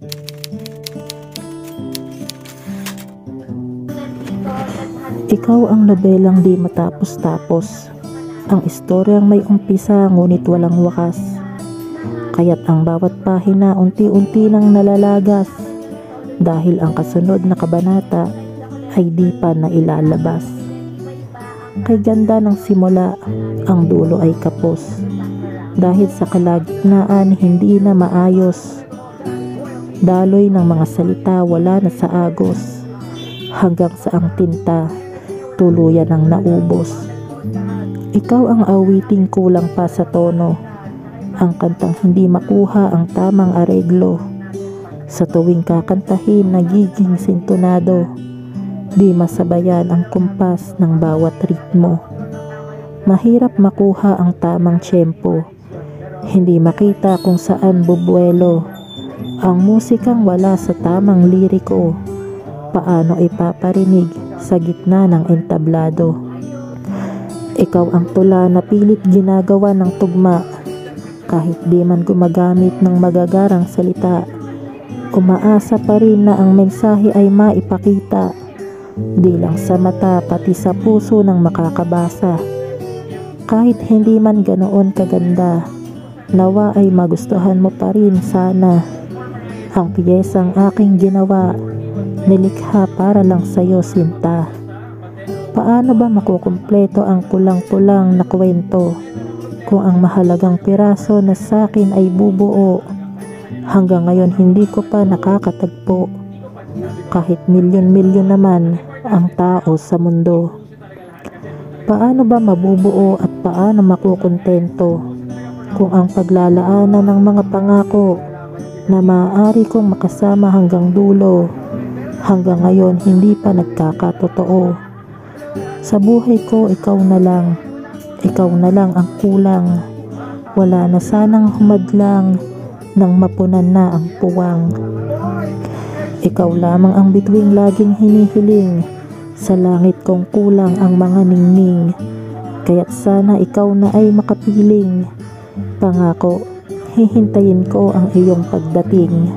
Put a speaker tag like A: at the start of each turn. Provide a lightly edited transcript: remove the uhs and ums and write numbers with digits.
A: Ikaw ang nobelang di matapos-tapos, ang istoryang may umpisa ngunit walang wakas, kaya't ang bawat pahina unti-unti nang nalalagas, dahil ang kasunod na kabanata ay di pa nailalabas. Kay ganda ng simula, ang dulo ay kapos, dahil sa kalagitnaan hindi na maayos. Daloy ng mga salita wala na sa agos, hanggang sa ang tinta tuluyan ang naubos. Ikaw ang awiting kulang pa sa tono, ang kantang hindi makuha ang tamang areglo. Sa tuwing kakantahin nagiging sintonado, di masabayan ang kumpas ng bawat ritmo. Mahirap makuha ang tamang tiyempo, hindi makita kung saan bubuelo. Ang musikang wala sa tamang liriko, paano ipaparinig sa gitna ng entablado? Ikaw ang tula na pilit ginagawa ng tugma, kahit di man gumagamit ng magagarang salita. Umaasa pa rin na ang mensahe ay maipakita, di lang sa mata pati sa puso ng makakabasa. Kahit hindi man ganoon kaganda, nawa ay magustuhan mo pa rin sana ang piyesang aking ginawa, nilikha para lang sa'yo sinta. Paano ba makukumpleto ang kulang-kulang na kwento kung ang mahalagang piraso na sa'kin ay bubuo? Hanggang ngayon hindi ko pa nakakatagpo, kahit milyon-milyon naman ang tao sa mundo. Paano ba mabubuo at paano makukontento kung ang paglalaanan ng mga pangako na maaari kong makasama hanggang dulo, hanggang ngayon hindi pa nagkakatotoo? Sa buhay ko ikaw na lang ang kulang. Wala na sanang humadlang nang mapunan na ang puwang. Ikaw lamang ang bituing laging hinihiling, sa langit kong kulang ang mga ningning. Kaya't sana ikaw na ay makapiling, pangako hihintayin ko ang iyong pagdating.